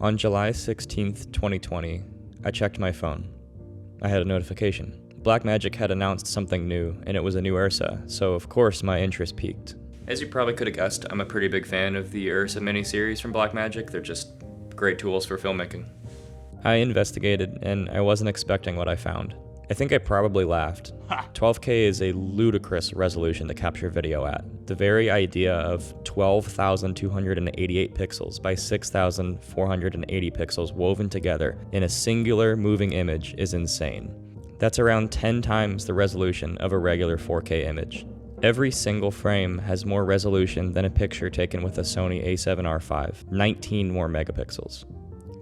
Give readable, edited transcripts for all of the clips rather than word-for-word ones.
On July 16th, 2020, I checked my phone. I had a notification. Blackmagic had announced something new, and it was a new URSA, so of course my interest peaked. As you probably could have guessed, I'm a pretty big fan of the URSA miniseries from Blackmagic. They're just great tools for filmmaking. I investigated, and I wasn't expecting what I found. I think I probably laughed. 12K is a ludicrous resolution to capture video at. The very idea of 12,288 pixels by 6,480 pixels woven together in a singular moving image is insane. That's around 10 times the resolution of a regular 4K image. Every single frame has more resolution than a picture taken with a Sony a7R5, 19 more megapixels.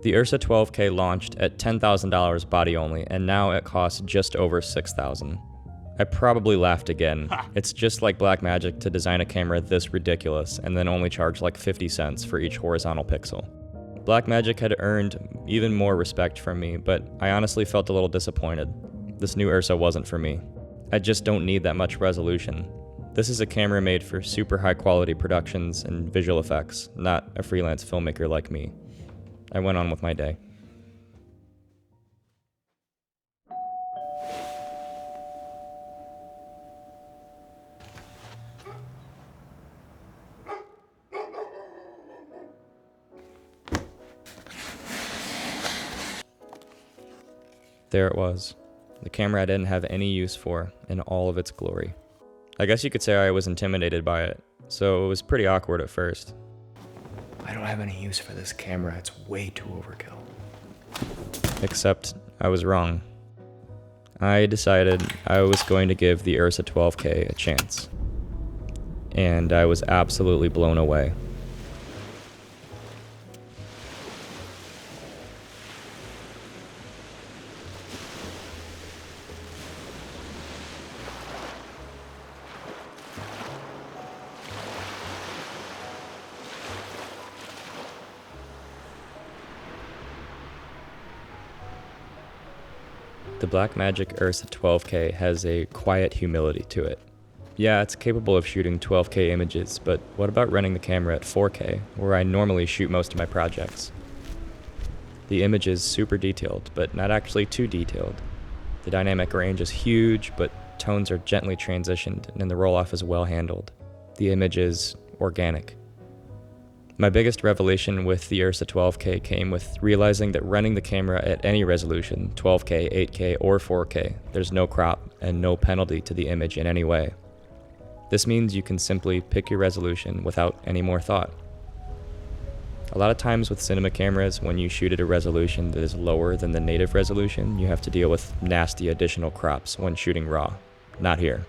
The URSA 12K launched at $10,000 body only, and now it costs just over $6,000. I probably laughed again. It's just like Blackmagic to design a camera this ridiculous and then only charge like 50 cents for each horizontal pixel. Blackmagic had earned even more respect from me, but I honestly felt a little disappointed. This new URSA wasn't for me. I just don't need that much resolution. This is a camera made for super high quality productions and visual effects, not a freelance filmmaker like me. I went on with my day. There it was, the camera I didn't have any use for in all of its glory. I guess you could say I was intimidated by it, so it was pretty awkward at first. I don't have any use for this camera, it's way too overkill. Except I was wrong. I decided I was going to give the URSA 12K a chance. And I was absolutely blown away. The Blackmagic URSA 12K has a quiet humility to it. Yeah, it's capable of shooting 12K images, but what about running the camera at 4K, where I normally shoot most of my projects? The image is super detailed, but not actually too detailed. The dynamic range is huge, but tones are gently transitioned, and the roll-off is well handled. The image is organic. My biggest revelation with the URSA 12K came with realizing that running the camera at any resolution, 12K, 8K, or 4K, there's no crop and no penalty to the image in any way. This means you can simply pick your resolution without any more thought. A lot of times with cinema cameras, when you shoot at a resolution that is lower than the native resolution, you have to deal with nasty additional crops when shooting RAW. Not here.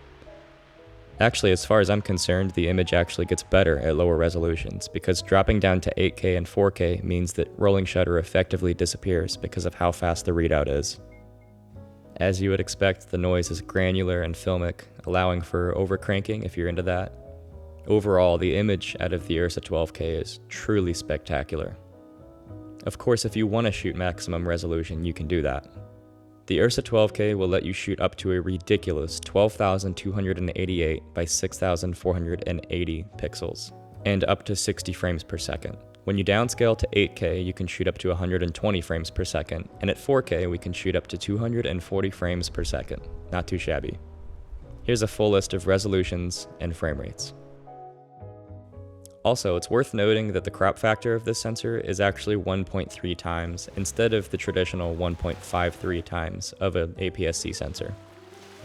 Actually, as far as I'm concerned, the image actually gets better at lower resolutions, because dropping down to 8K and 4K means that rolling shutter effectively disappears because of how fast the readout is. As you would expect, the noise is granular and filmic, allowing for overcranking if you're into that. Overall, the image out of the URSA 12K is truly spectacular. Of course, if you want to shoot maximum resolution, you can do that. The URSA 12K will let you shoot up to a ridiculous 12,288 by 6,480 pixels, and up to 60 frames per second. When you downscale to 8K, you can shoot up to 120 frames per second, and at 4K, we can shoot up to 240 frames per second. Not too shabby. Here's a full list of resolutions and frame rates. Also, it's worth noting that the crop factor of this sensor is actually 1.3 times instead of the traditional 1.53 times of an APS-C sensor.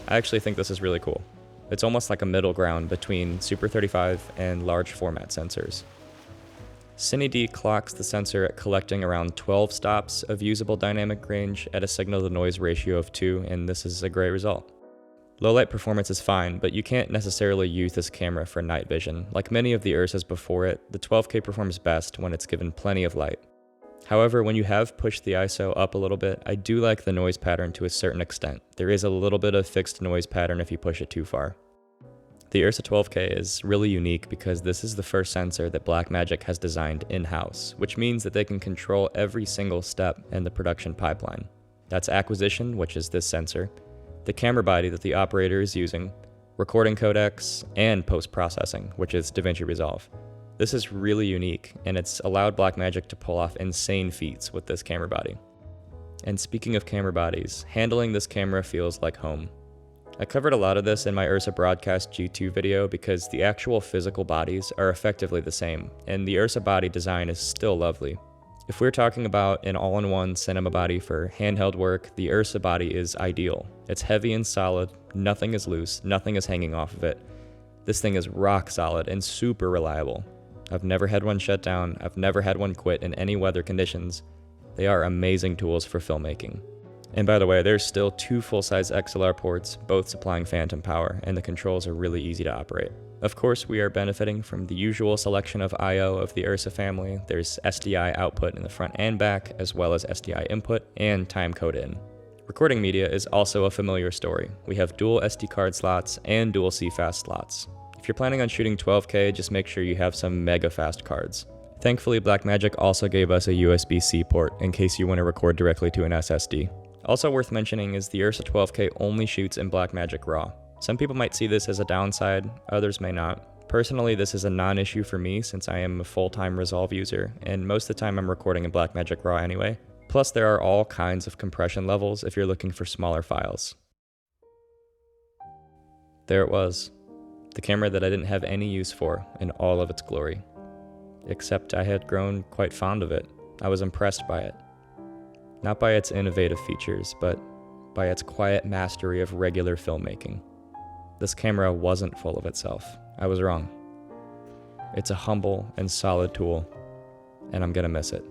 I actually think this is really cool. It's almost like a middle ground between Super 35 and large format sensors. CineD clocks the sensor at collecting around 12 stops of usable dynamic range at a signal-to-noise ratio of 2, and this is a great result. Low light performance is fine, but you can't necessarily use this camera for night vision. Like many of the URSAs before it, the 12K performs best when it's given plenty of light. However, when you have pushed the ISO up a little bit, I do like the noise pattern to a certain extent. There is a little bit of fixed noise pattern if you push it too far. The URSA 12K is really unique because this is the first sensor that Blackmagic has designed in-house, which means that they can control every single step in the production pipeline. That's acquisition, which is this sensor, the camera body that the operator is using, recording codecs, and post-processing, which is DaVinci Resolve. This is really unique, and it's allowed Blackmagic to pull off insane feats with this camera body. And speaking of camera bodies, handling this camera feels like home. I covered a lot of this in my URSA Broadcast G2 video because the actual physical bodies are effectively the same, and the URSA body design is still lovely. If we're talking about an all-in-one cinema body for handheld work, the URSA body is ideal. It's heavy and solid, nothing is loose, nothing is hanging off of it. This thing is rock solid and super reliable. I've never had one shut down, I've never had one quit in any weather conditions. They are amazing tools for filmmaking. And by the way, there's still 2 full-size XLR ports, both supplying phantom power, and the controls are really easy to operate. Of course, we are benefiting from the usual selection of I/O of the URSA family. There's SDI output in the front and back, as well as SDI input and timecode in. Recording media is also a familiar story. We have dual SD card slots and dual CFast slots. If you're planning on shooting 12K, just make sure you have some mega fast cards. Thankfully, Blackmagic also gave us a USB-C port in case you want to record directly to an SSD. Also worth mentioning is the URSA 12K only shoots in Blackmagic RAW. Some people might see this as a downside, others may not. Personally, this is a non-issue for me since I am a full-time Resolve user, and most of the time I'm recording in Blackmagic RAW anyway. Plus, there are all kinds of compression levels if you're looking for smaller files. There it was. The camera that I didn't have any use for in all of its glory. Except I had grown quite fond of it. I was impressed by it. Not by its innovative features, but by its quiet mastery of regular filmmaking. This camera wasn't full of itself. I was wrong. It's a humble and solid tool, and I'm gonna miss it.